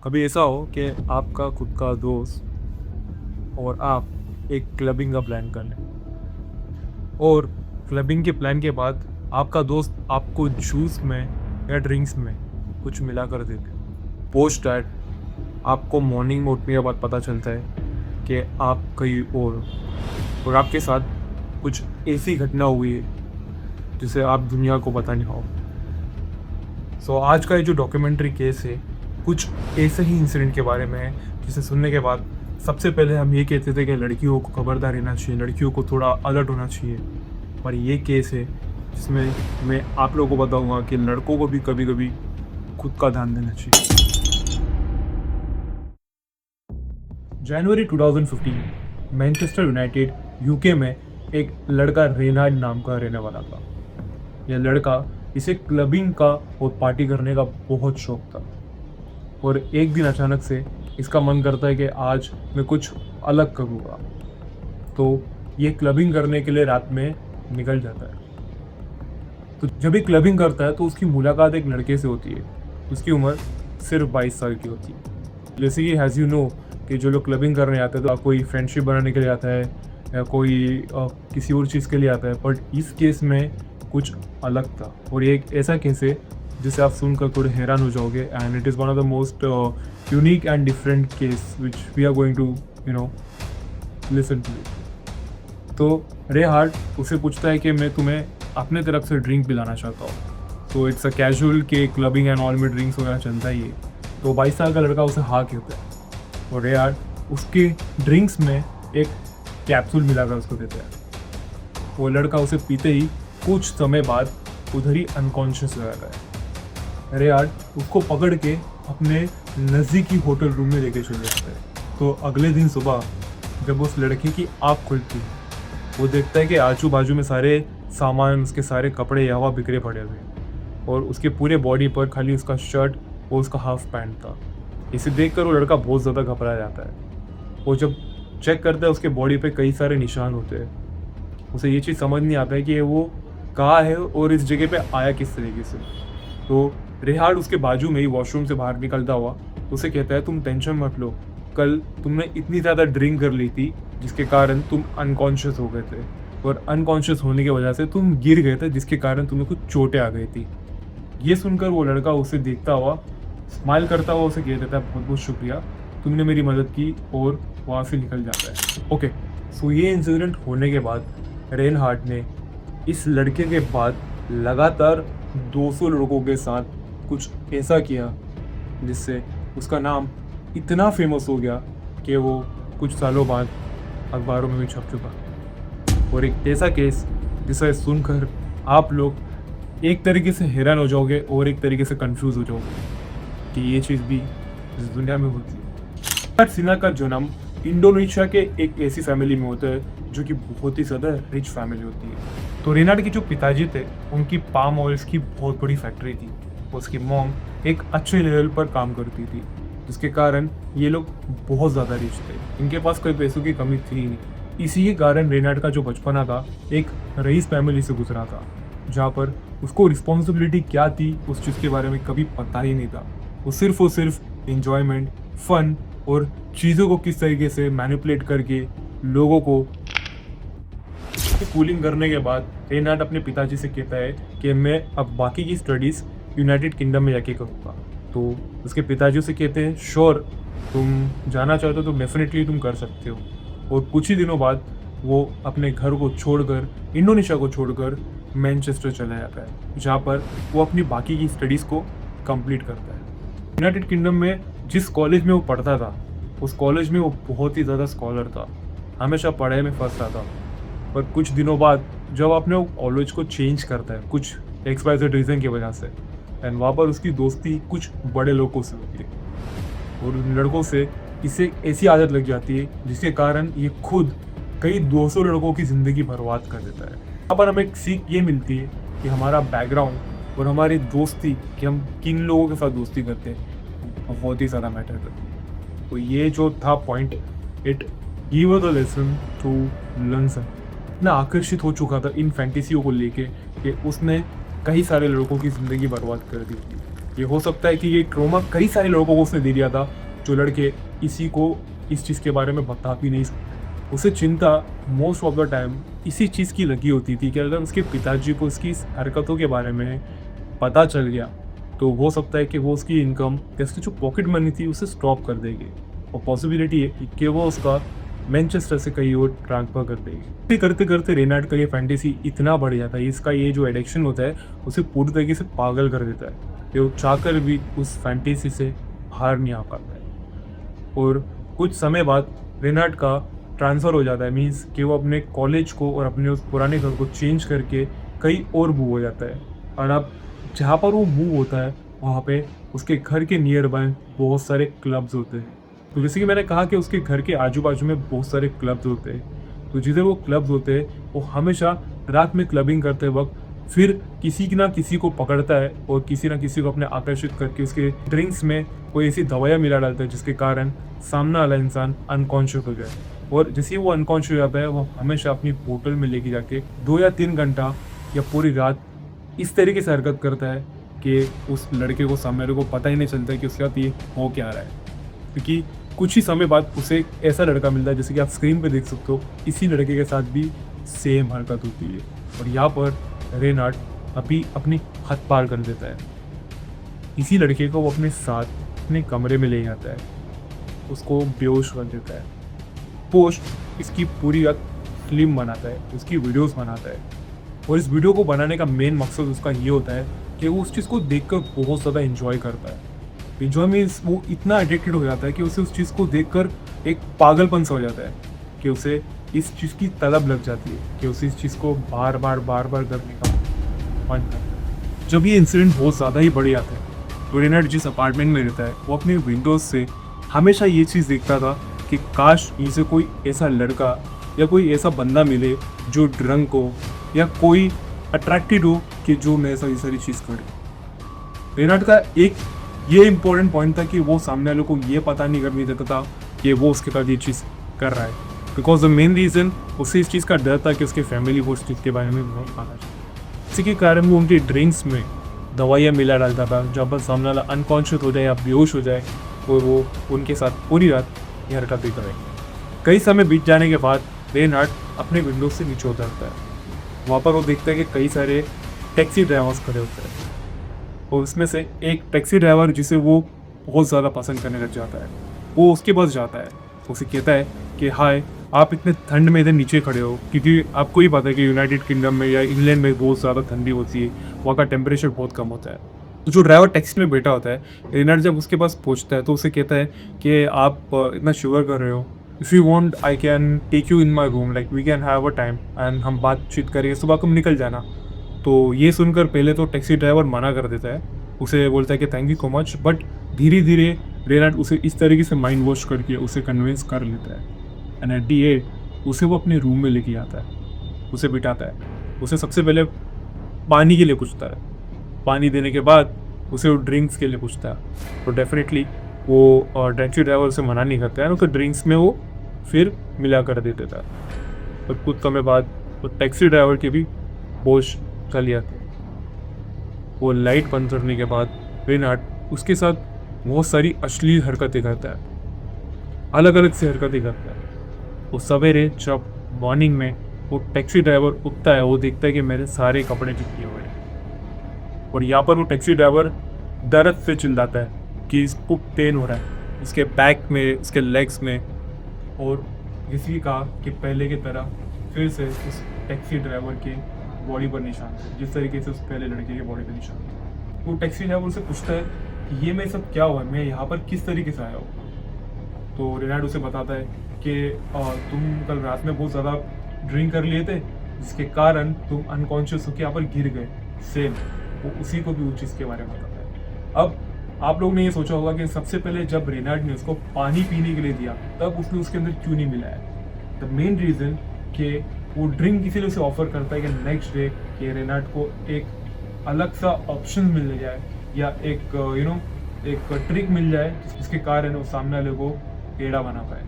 कभी ऐसा हो कि आपका खुद का दोस्त और आप एक क्लबिंग का प्लान कर लें और क्लबिंग के प्लान के बाद आपका दोस्त आपको जूस में या ड्रिंक्स में कुछ मिला कर देते। पोस्ट डैट आपको मॉर्निंग में उठने के बाद पता चलता है कि आप कहीं और आपके साथ कुछ ऐसी घटना हुई है जिसे आप दुनिया को पता नहीं हो। सो आज का ये जो डॉक्यूमेंट्री केस है कुछ ऐसे ही इंसिडेंट के बारे में है जिसे सुनने के बाद सबसे पहले हम ये कहते थे कि लड़कियों को खबरदार रहना चाहिए, लड़कियों को थोड़ा अलर्ट होना चाहिए। पर ये केस है जिसमें मैं आप लोगों को बताऊंगा कि लड़कों को भी कभी कभी खुद का ध्यान देना चाहिए। जनवरी 2015 मैनचेस्टर यूनाइटेड यूके में एक लड़का रेनाल्ड नाम का रहने वाला था। यह लड़का इसे क्लबिंग का और पार्टी करने का बहुत शौक था और एक दिन अचानक से इसका मन करता है कि आज मैं कुछ अलग करूँगा। तो ये क्लबिंग करने के लिए रात में निकल जाता है। तो जब भी क्लबिंग करता है तो उसकी मुलाकात एक लड़के से होती है। उसकी उम्र सिर्फ 22 साल की होती है। जैसे कि हैज़ यू नो कि जो लोग क्लबिंग करने आते हैं तो कोई फ्रेंडशिप बनाने के लिए आता है या कोई किसी और चीज़ के लिए आता है, बट इस केस में कुछ अलग था और ये एक ऐसा केस है जिसे आप सुनकर थोड़े हैरान हो जाओगे। And it is one of the most unique and different case which we are going to listen to. तो रे हार्ट उसे पूछता है कि मैं तुम्हें अपने तरफ से ड्रिंक पिलाना चाहता हूँ। तो इट्स अ कैजुअल के क्लबिंग एंड ऑल में ड्रिंक्स वगैरह चलता ही है। तो 22 साल का लड़का उसे हाँ कहता है और रे हार्ट उसके ड्रिंक्स में एक कैप्सूल मिलाकर उसको देता है। वो लड़का उसे पीते ही कुछ समय बाद उधर ही अनकॉन्शियस हो जाता है। रे हार्ट उसको पकड़ के अपने नज़दीकी होटल रूम में लेके चले जाते हैं। तो अगले दिन सुबह जब उस लड़के की आँख खुलती है वो देखता है कि आजू बाजू में सारे सामान, उसके सारे कपड़े यहाँ बिखरे पड़े हुए और उसके पूरे बॉडी पर खाली उसका शर्ट और उसका हाफ पैंट था। इसे देखकर वो लड़का बहुत ज़्यादा घबरा जाता है। वो जब चेक करता है उसके बॉडी पे कई सारे निशान होते हैं। उसे ये चीज़ समझ नहीं आता है कि वो कहाँ है और इस जगह पे आया किस तरीके से। तो रेहार्ड उसके बाजू में ही वॉशरूम से बाहर निकलता हुआ उसे कहता है तुम टेंशन मत लो, कल तुमने इतनी ज़्यादा ड्रिंक कर ली थी जिसके कारण तुम अनकॉन्शियस हो गए थे और अनकॉन्शियस होने की वजह से तुम गिर गए थे जिसके कारण तुम्हें कुछ चोटें आ गई थी। ये सुनकर वो लड़का उसे देखता हुआ स्माइल करता हुआ उसे कह देता है बहुत बहुत शुक्रिया, तुमने मेरी मदद की, और वहाँ से निकल जाता है। ओके, सो ये इंसिडेंट होने के बाद रेनहार्ट ने इस लड़के के बाद लगातार 200 लड़कों के साथ कुछ ऐसा किया जिससे उसका नाम इतना फेमस हो गया कि वो कुछ सालों बाद अखबारों में भी छप चुका। और एक ऐसा केस जिसे सुनकर आप लोग एक तरीके से हैरान हो जाओगे और एक तरीके से कंफ्यूज हो जाओगे कि ये चीज़ भी इस दुनिया में होती है। सिन्हा का जन्म इंडोनेशिया के एक ऐसी फैमिली में होता है जो कि बहुत ही ज़्यादा रिच फैमिली होती है। तो रेनाल्ड के जो पिताजी थे उनकी पाम ऑयल्स की बहुत बड़ी फैक्ट्री थी। उसकी मॉम एक अच्छे लेवल पर काम करती थी जिसके कारण ये लोग बहुत ज़्यादा रिच थे। इनके पास कोई पैसों की कमी थी ही नहीं। इसी के कारण रेनाल्ड का जो बचपना था एक रईस फैमिली से गुजरा था जहाँ पर उसको रिस्पॉन्सिबिलिटी क्या थी उस चीज़ के बारे में कभी पता ही नहीं था। वो सिर्फ इंजॉयमेंट, फन और चीज़ों को किस तरीके से मैनिपुलेट करके लोगों को कूलिंग करने के बाद रेनाल्ड अपने पिताजी से कहता है कि मैं अब बाकी की स्टडीज़ यूनाइटेड किंगडम में जाके करूँगा। तो उसके पिताजी से कहते हैं श्योर, तुम जाना चाहते हो तो डेफिनेटली तुम कर सकते हो। और कुछ ही दिनों बाद वो अपने घर को छोड़कर, इंडोनेशिया को छोड़कर मैनचेस्टर चला जाता है जहाँ पर वो अपनी बाकी की स्टडीज़ को कंप्लीट करता है। यूनाइटेड किंगडम में जिस कॉलेज में वो पढ़ता था उस कॉलेज में वो बहुत ही ज़्यादा स्कॉलर था, हमेशा पढ़ाई में फंस रहा था। पर कुछ दिनों बाद जब अपने कॉलेज को चेंज करता है कुछ XYZ रीज़न की वजह से, एंड वहाँ पर उसकी दोस्ती कुछ बड़े लोगों से होती है और उन लड़कों से इसे ऐसी आदत लग जाती है जिसके कारण ये खुद कई 200 लड़कों की ज़िंदगी बर्बाद कर देता है। यहाँ पर हमें एक सीख ये मिलती है कि हमारा बैकग्राउंड और हमारी दोस्ती, कि हम किन लोगों के साथ दोस्ती करते हैं, बहुत ही ज़्यादा मैटर करती है। तो ये जो था point, it give the lesson to learn some. इतना आकर्षित हो चुका था इन फैंटेसियों को लेके कि उसने कई सारे लड़कों की ज़िंदगी बर्बाद कर दी थी। ये हो सकता है कि ये ट्रॉमा कई सारे लोगों को उसने दे दिया था, जो लड़के इसी को इस चीज़ के बारे में बता भी नहीं सकते। उसे चिंता मोस्ट ऑफ द टाइम इसी चीज़ की लगी होती थी कि अगर उसके पिताजी को उसकी इस हरकतों के बारे में पता चल गया, तो हो सकता है कि वो उसकी इनकम या उसकी जो पॉकेट मनी थी उसे स्टॉप कर देगी, और पॉसिबिलिटी है कि वो उसका मैनचेस्टर से कहीं और ट्रांसफ़र कर देगी। ये करते करते रेनाल्ड का ये फैंटेसी इतना बढ़ जाता है, इसका ये जो एडिक्शन होता है उसे पूरी तरीके से पागल कर देता है कि वो चाहकर भी उस फैंटेसी से बाहर नहीं आ पाता है। और कुछ समय बाद रेनाल्ड का ट्रांसफ़र हो जाता है, मीन्स कि वो अपने कॉलेज को और अपने उस पुराने घर को चेंज करके कहीं और मूव हो जाता है। और अब जहाँ पर वो मूव होता है वहाँ पे उसके घर के नियर बाय बहुत सारे क्लब्स होते हैं। तो जैसे कि मैंने कहा कि उसके घर के आजू बाजू में बहुत सारे क्लब्स होते हैं, तो जिधर वो क्लब्स होते हैं वो हमेशा रात में क्लबिंग करते वक्त फिर किसी ना किसी को पकड़ता है और किसी ना किसी को अपने आकर्षित करके उसके ड्रिंक्स में कोई ऐसी दवाइयाँ मिला डालता है जिसके कारण सामने वाला इंसान अनकॉन्शियस हो जाए। और जैसे ही वो अनकॉन्शियस हो जाता है वो हमेशा अपनी बोतल में लेके जाके 2 या 3 घंटा या पूरी रात इस तरीके से हरकत करता है कि उस लड़के को सामने वाले को पता ही नहीं चलता है कि उसके साथ ये हो क्या रहा है। क्योंकि कुछ ही समय बाद उसे एक ऐसा लड़का मिलता है, जैसे कि आप स्क्रीन पे देख सकते हो, इसी लड़के के साथ भी सेम हरकत होती है। और यहाँ पर रेनाल्ड अभी अपनी हद पार कर देता है। इसी लड़के को वो अपने साथ अपने कमरे में ले जाता है, उसको बेहोश कर देता है। पोस्ट इसकी पूरी रात फिल्म बनाता है, उसकी वीडियोस बनाता है, और इस वीडियो को बनाने का मेन मकसद उसका ये होता है कि वो उस चीज़ को देखकर बहुत ज़्यादा एंजॉय करता है। एंजॉय मीन्स वो इतना एडिक्टेड हो जाता है कि उसे उस चीज़ को देखकर एक पागलपन सा हो जाता है, कि उसे इस चीज़ की तलब लग जाती है कि उसे इस चीज़ को बार बार करने का मन करता है। जब ये इंसिडेंट बहुत ज़्यादा ही बढ़ जाता है तो रेनाल्ड जिस अपार्टमेंट में रहता है वो अपने विंडोज़ से हमेशा ये चीज़ देखता था कि काश इसे कोई ऐसा लड़का या कोई ऐसा बंदा मिले जो ड्रंक हो या कोई अट्रैक्टेड हो कि जो मेरे साथ ये सारी चीज़ करे। रेनाल्ड का एक ये इम्पोर्टेंट पॉइंट था कि वो सामने वालों को ये पता नहीं करने देता था कि वो उसके साथ ये चीज़ कर रहा है, बिकॉज द मेन रीज़न उसे इस चीज़ का डर था कि उसके फैमिली को उस चीज़ के बारे में नहीं पता चले। इसी के कारण वो उनके ड्रिंक्स में दवाइयाँ मिला डालता था, जब पर सामने वाला अनकॉन्शियस हो जाए या बेहोश हो जाए और वो उनके साथ पूरी रात ये हरकतें करे। कई समय बीत जाने के बाद रेनाल्ड अपने विंडो से नीचे उतरता है। वहाँ पर वो देखता है कि कई सारे टैक्सी ड्राइवर्स खड़े होते हैं, और उसमें से एक टैक्सी ड्राइवर जिसे वो बहुत ज़्यादा पसंद करने लग जाता है, वो उसके पास जाता है, उसे कहता है कि हाय, आप इतने ठंड में इधर नीचे खड़े हो, क्योंकि आपको ही पता है कि यूनाइटेड किंगडम में या इंग्लैंड में बहुत ज़्यादा ठंडी होती है, वहाँ का टेम्परेचर बहुत कम होता है। तो जो ड्राइवर टैक्सी में बैठा होता है, रेनाल्ड जब उसके पास पहुँचता है तो उसे कहता है कि आप इतना शुगर कर रहे हो, if you want I can take you in my room, like we can have a time and हम बातचीत करेंगे, सुबह को निकल जाना। तो ये सुनकर पहले तो टैक्सी ड्राइवर मना कर देता है, उसे बोलता है कि thank you so much, but धीरे धीरे रेनाल्ड उसे इस तरीके से माइंड वॉश करके उसे कन्विंस कर लेता है, एंड एट दी एंड उसे वो अपने रूम में लेके आता है, उसे बिठाता है, उसे सबसे पहले पानी के लिए पूछता है, पानी देने के बाद उसे वो ड्रिंक्स के लिए पूछता है। तो डेफिनेटली वो टैक्सी ड्राइवर उसे मना नहीं करता है, उसे ड्रिंक्स में वो फिर मिला कर दे देता है। और कुछ समय बाद वो टैक्सी ड्राइवर की भी होश चली जाती है। वो लाइट बंद करने के बाद रेनाल्ड उसके साथ बहुत सारी अश्लील हरकतें करता है, अलग अलग से हरकतें करता है। वो सवेरे जब मॉर्निंग में वो टैक्सी ड्राइवर उठता है, वो देखता है कि मेरे सारे कपड़े चिपके हुए हैं, और यहाँ पर वो टैक्सी ड्राइवर दर्द से चिल्लाता है कि इसको पेन हो रहा है, इसके बैक में, इसके लेग्स में, और किसी कहा कि पहले की तरह फिर से उस टैक्सी ड्राइवर के बॉडी पर निशान थे, जिस तरीके से उस पहले लड़के के बॉडी पर निशान थे। वो टैक्सी ड्राइवर से पूछता है कि ये मैं सब क्या हुआ, मैं यहाँ पर किस तरीके से आया हूँ। तो रेनाल्ड उसे बताता है कि तुम कल रात में बहुत ज़्यादा ड्रिंक कर लिए थे, जिसके कारण तुम अनकॉन्शियस होकर यहाँ पर गिर गए। सेम वो उसी को भी उस चीज़ के बारे में बताता है। अब आप लोग ने ये सोचा होगा कि सबसे पहले जब रेनाल्ड ने उसको पानी पीने के लिए दिया तब उसने उसके अंदर क्यों नहीं मिलाया। द मेन रीज़न कि वो ड्रिंक इसीलिए उसे ऑफर करता है कि नेक्स्ट डे कि रेनाल्ड को एक अलग सा ऑप्शन मिल जाए या एक एक ट्रिक मिल जाए जिसके कारण वो सामने वाले को टेढ़ा बना पाए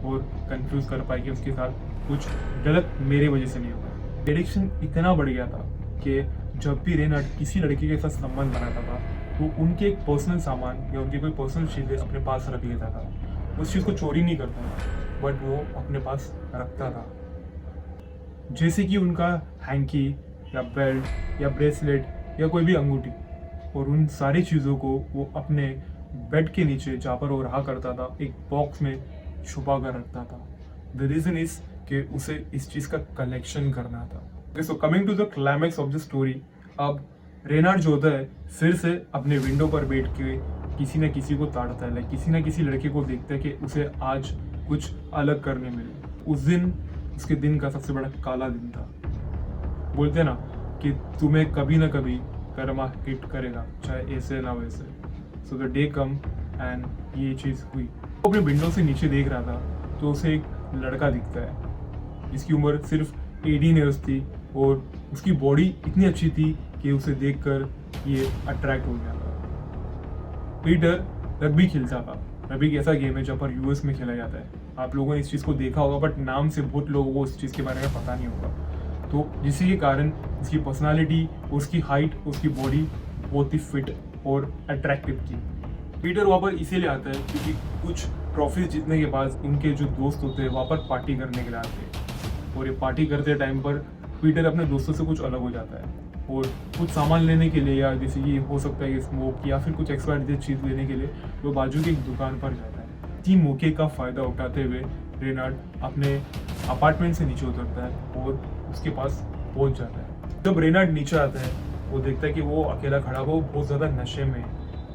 और कंफ्यूज कर पाए कि उसके साथ कुछ गलत मेरे वजह से नहीं होगा। एडिक्शन इतना बढ़ गया था कि जब भी रेनाल्ड किसी लड़की के साथ संबंध बनाता था तो उनके एक पर्सनल सामान या उनकी कोई पर्सनल चीज़ें अपने पास रख लेता था। उस चीज़ को चोरी नहीं करता था, बट वो अपने पास रखता था। जैसे कि उनका हैंकी या बेल्ट या ब्रेसलेट या कोई भी अंगूठी, और उन सारी चीज़ों को वो अपने बेड के नीचे जहाँ पर वो रहा करता था एक बॉक्स में छुपा कर रखता था। द रीज़न इज कि उसे इस चीज़ का कलेक्शन करना था। So coming to the climax of the story, अब रेनार्ड जो होता है फिर से अपने विंडो पर बैठ के किसी न किसी को ताड़ता है, लाइक किसी न किसी लड़के को देखता है कि उसे आज कुछ अलग करने मिले। उस दिन उसके दिन का सबसे बड़ा काला दिन था। बोलते हैं ना कि तुम्हें कभी ना कभी कर्मा हिट करेगा, चाहे ऐसे ना वैसे। So the day come and ये चीज़ हुई। वो अपने विंडो से नीचे देख रहा था तो उसे एक लड़का दिखता है जिसकी उम्र सिर्फ 18 ईयर्स थी, और उसकी बॉडी इतनी अच्छी थी कि उसे देखकर ये अट्रैक्ट हो गया था। पीटर रग्बी खेलता था। रग्बी एक ऐसा गेम है जहाँ पर यूएस में खेला जाता है। आप लोगों ने इस चीज़ को देखा होगा, बट नाम से बहुत लोगों को इस चीज़ के बारे में पता नहीं होगा। तो जिसके के कारण उसकी पर्सनालिटी, उसकी हाइट, उसकी बॉडी बहुत ही फिट और अट्रैक्टिव थी। पीटर वहाँ पर इसीलिए आता है क्योंकि कुछ ट्रॉफीज जीतने के बाद उनके जो दोस्त होते हैं वहाँ पर पार्टी करने के लिए आते हैं, और ये पार्टी करते टाइम पर पीटर अपने दोस्तों से कुछ अलग हो जाता है और कुछ सामान लेने के लिए, या जैसे कि हो सकता है कि स्मोक या फिर कुछ एक्सपायरी चीज़ लेने के लिए वो बाजू की एक दुकान पर जाता है। इसी मौके का फ़ायदा उठाते हुए रेनार्ड अपने अपार्टमेंट से नीचे उतरता है और उसके पास पहुंच जाता है। जब रेनार्ड नीचे आता है वो देखता है कि वो अकेला खड़ा हुआ, वो बहुत ज़्यादा नशे में है।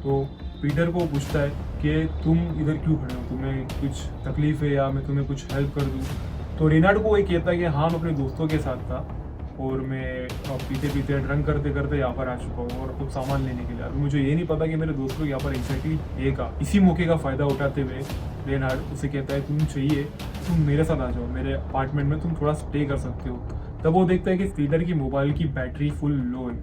तो पीटर को पूछता है कि तुम इधर क्यों खड़े हो, तुम्हें कुछ तकलीफ है या मैं तुम्हें कुछ हेल्प कर दूँ। तो रेनार्ड को ये कहता है कि हाँ, मैं अपने दोस्तों के साथ था और मैं पीते पीते ड्रंक करते करते यहाँ पर आ चुका हूँ और कुछ सामान लेने के लिए। अभी मुझे ये नहीं पता कि मेरे दोस्त लोग यहाँ पर एग्जैक्टली है का। इसी मौके का फ़ायदा उठाते हुए रेनार्ड उसे कहता है तुम चाहिए तुम मेरे साथ आ जाओ, मेरे अपार्टमेंट में तुम थोड़ा स्टे कर सकते हो। तब वो देखता है कि पीटर की मोबाइल की बैटरी फुल लो है।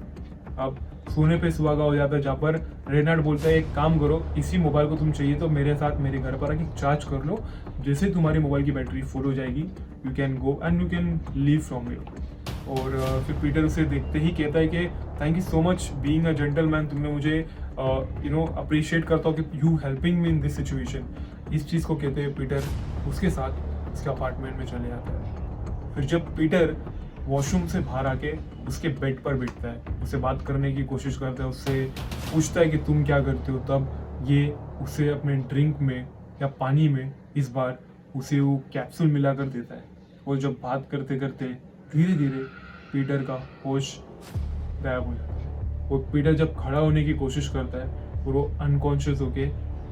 अब सोने पे सुहागा हो जाता है, जहाँ पर रेनार्ड बोलता है एक काम करो, इसी मोबाइल को तुम चाहिए तो मेरे साथ मेरे घर पर आके चार्ज कर लो, जैसे तुम्हारी मोबाइल की बैटरी फुल हो जाएगी you can go and you can leave from here. और फिर पीटर उसे देखते ही कहता है कि thank you so much being a gentleman, तुमने मुझे अप्रिशिएट करता हूँ कि you helping me in this situation. इस चीज़ को कहते हुए पीटर उसके साथ उसके अपार्टमेंट में चले जाता है। फिर जब पीटर वॉशरूम से बाहर आके उसके बेड पर बैठता है, उससे बात करने की कोशिश करता है, उससे पूछता है कि तुम क्या करते हो, तब ये उसे अपने ड्रिंक में या पानी में इस बार उसे वो कैप्सूल मिलाकर देता है। और जब बात करते करते धीरे धीरे पीटर का होश गायब हो जाता है और पीटर जब खड़ा होने की कोशिश करता है और वो अनकॉन्शियस होके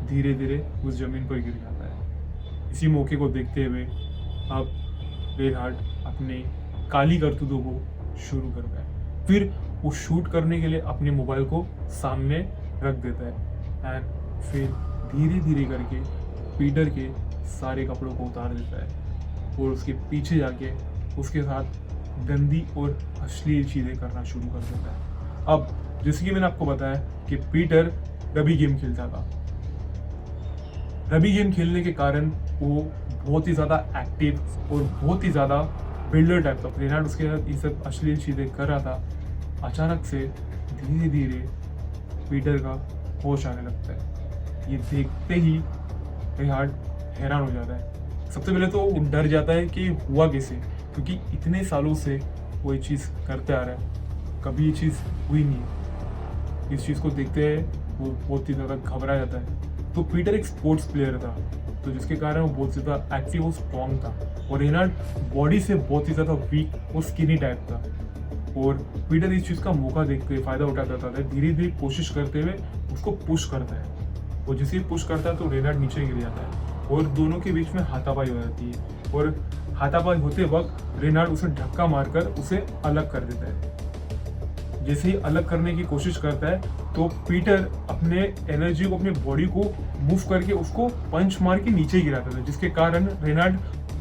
धीरे धीरे उस जमीन पर गिर जाता है। इसी मौके को देखते हुए अब रेनहार्ड अपने काली करतूतों को शुरू करता है। फिर वो शूट करने के लिए अपने मोबाइल को सामने रख देता है एंड फिर धीरे धीरे करके पीटर के सारे कपड़ों को उतार देता है और उसके पीछे जाके उसके साथ गंदी और अश्लील चीज़ें करना शुरू कर देता है। अब जैसे कि मैंने आपको बताया कि पीटर रबी गेम खेलता था। रबी गेम खेलने के कारण वो बहुत ही ज़्यादा एक्टिव और बहुत ही ज़्यादा बिल्डर टाइप था। रेनार्ड उसके साथ ये सब अश्लील चीज़ें कर रहा था। अचानक से धीरे धीरे पीटर का होश आने लगता है। ये देखते ही रेनार्ड हैरान हो जाता है। सबसे पहले तो वो डर जाता है कि हुआ कैसे, क्योंकि इतने सालों से वो ये चीज़ करते आ रहा है, कभी ये चीज़ हुई नहीं। इस चीज़ को देखते हैं वो बहुत ही ज़्यादा घबरा जाता है। तो पीटर एक स्पोर्ट्स प्लेयर था, तो जिसके कारण वो बहुत ज़्यादा एक्टिव और स्ट्रॉन्ग था, और रेनार्ड बॉडी से बहुत ही ज़्यादा वीक और स्किनी टाइप था। और पीटर इस चीज़ का मौका देखते हुए फ़ायदा उठाता था, धीरे धीरे कोशिश करते हुए उसको पुश करता है। और जैसे ही पुश करता है तो रेनार्ड नीचे गिर जाता है और दोनों के बीच में हाथापाई हो जाती है। और हाथापाई होते वक्त रेनार्ड उसे धक्का मारकर उसे अलग कर देता है। जैसे ही अलग करने की कोशिश करता है तो पीटर अपने एनर्जी को, अपने बॉडी को मूव करके उसको पंच मार के नीचे गिराता था, जिसके कारण रेनार्ड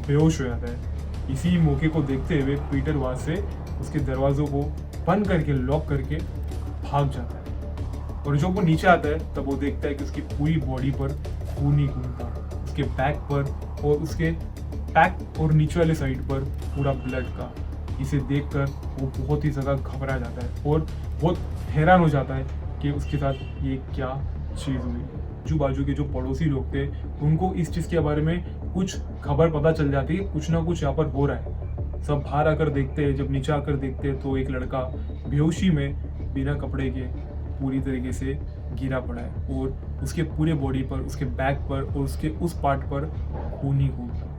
बेहोश हो जाता है। इसी मौके को देखते हुए पीटर वहाँ से उसके दरवाज़ों को बंद करके लॉक करके भाग जाता है। और जब वो नीचे आता है तब वो देखता है कि उसकी पूरी बॉडी पर खून ही खून था, उसके बैक पर और उसके बैक और नीचे वाले साइड पर पूरा ब्लड का। इसे देखकर वो बहुत ही ज़्यादा घबरा जाता है और बहुत हैरान हो जाता है कि उसके साथ ये क्या चीज़ हुई। आजू बाजू के जो पड़ोसी लोग थे उनको इस चीज़ के बारे में कुछ खबर पता चल जाती है, कुछ ना कुछ यहाँ पर हो रहा है। सब बाहर आकर देखते हैं, जब नीचे आकर देखते हैं तो एक लड़का बेहोशी में बिना कपड़े के पूरी तरीके से गिरा पड़ा है और उसके पूरे बॉडी पर, उसके बैक पर और उसके उस पार्ट पर खून ही खून था।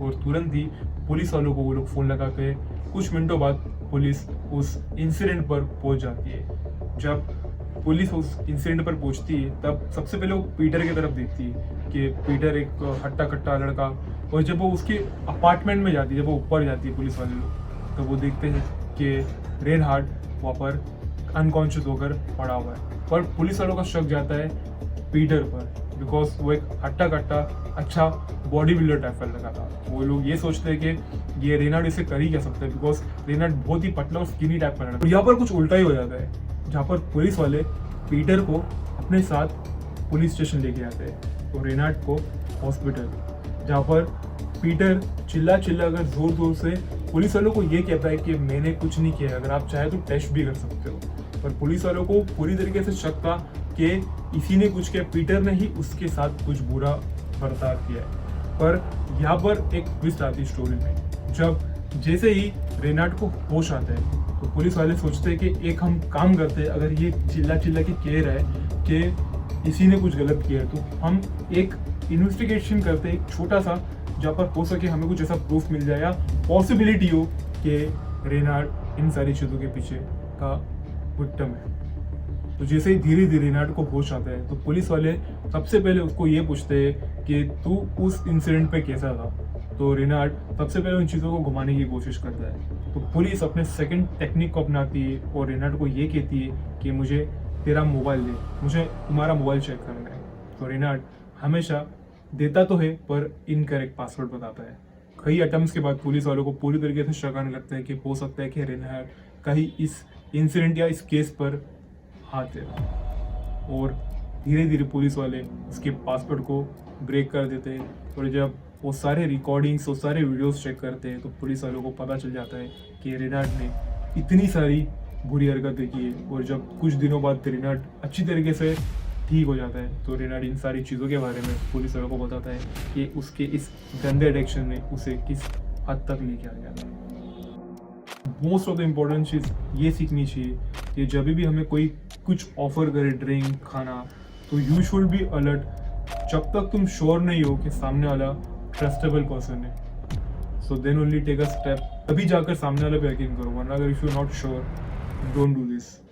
और तुरंत ही पुलिस वालों को वो लोग फ़ोन लगा के कुछ मिनटों बाद पुलिस उस इंसिडेंट पर पहुंच जाती है। जब पुलिस उस इंसिडेंट पर पहुंचती है तब सबसे पहले वो पीटर की तरफ देखती है कि पीटर एक हट्टा कट्टा लड़का, और जब वो उसके अपार्टमेंट में जाती है, जब वो ऊपर जाती है पुलिस वाले लोग, तो वो देखते हैं कि रेनहार्ड वहाँ पर अनकॉन्शियस होकर पड़ा हुआ है। पर पुलिस वालों का शक जाता है पीटर पर, बिकॉज वो एक हट्टा कट्टा अच्छा बॉडी बिल्डर टाइप का लड़का था। वो लोग ये सोचते हैं कि ये रेनाल्ड इसे कर ही क्या सकता है, बिकॉज रेनाल्ड बहुत ही पतला और स्किनी टाइप का लड़का। यहाँ पर कुछ उल्टा ही हो जाता है, जहाँ पर पुलिस वाले पीटर को अपने साथ पुलिस स्टेशन लेके आते हैं और रेनाल्ड को हॉस्पिटल, जहाँ पर पीटर चिल्ला कर जोर जोर से पुलिस वालों को ये कहता है कि मैंने कुछ नहीं किया, अगर आप चाहे तो टेस्ट भी कर सकते हो। पर पुलिस वालों को पूरी तरीके से शक था कि इसी ने कुछ किया, पीटर ने ही उसके साथ कुछ बुरा बर्ताव किया है। पर यहाँ पर एक ट्विस्ट आती है स्टोरी में। जब जैसे ही रेनाल्ड को होश आता है तो पुलिस वाले सोचते हैं कि एक हम काम करते हैं, अगर ये चिल्ला के कह रहा है कि इसी ने कुछ गलत किया है तो हम एक इन्वेस्टिगेशन करते हैं, एक छोटा सा, जहाँ पर हो सके हमें कुछ ऐसा प्रूफ मिल जाए या पॉसिबिलिटी हो कि रेनाल्ड इन सारी चीज़ों के पीछे का विक्टिम है। तो जैसे ही धीरे धीरे रेनाल्ड को होश आता है तो पुलिस वाले सबसे पहले उसको ये पूछते हैं कि तू उस इंसिडेंट पे कैसा था। तो रेनाल्ड सबसे पहले उन चीज़ों को घुमाने की कोशिश करता है। तो पुलिस अपने सेकंड टेक्निक को अपनाती है और रेनाल्ड को ये कहती है कि मुझे तेरा मोबाइल दे, मुझे तुम्हारा मोबाइल चेक करना है। तो रेनाल्ड हमेशा देता तो है पर इनकरेक्ट पासवर्ड बताता है। कई अटेम्प्ट्स के बाद पुलिस वालों को पूरी तरीके से शक आने लगता है कि हो सकता है कि रेनाल्ड कहीं इस इंसिडेंट या इस केस पर हाथ दे रहा। और धीरे धीरे पुलिस वाले उसके पासवर्ड को ब्रेक कर देते हैं और जब वो सारे रिकॉर्डिंग्स, वो सारे वीडियोस चेक करते हैं तो पुलिस वालों को पता चल जाता है कि रेनाल्ड ने इतनी सारी बुरी हरकतें की है। और जब कुछ दिनों बाद रेनाल्ड अच्छी तरीके से ठीक हो जाता है तो रेनाल्ड इन सारी चीज़ों के बारे में पुलिस वालों को बताता है कि उसके इस गंदे एडिक्शन ने उसे किस हद तक लेके आ गया था। मोस्ट ऑफ द इम्पोर्टेंट चीज़ ये सीखनी चाहिए कि जब भी हमें कोई कुछ ऑफर करे, ड्रिंक, खाना, तो यू शुड बी अलर्ट जब तक तुम श्योर नहीं हो कि सामने वाला ट्रस्टेबल पर्सन है। So then only take a step, तभी जाकर सामने वाले पे यकीन करो, वरना अगर if you not sure don't do this.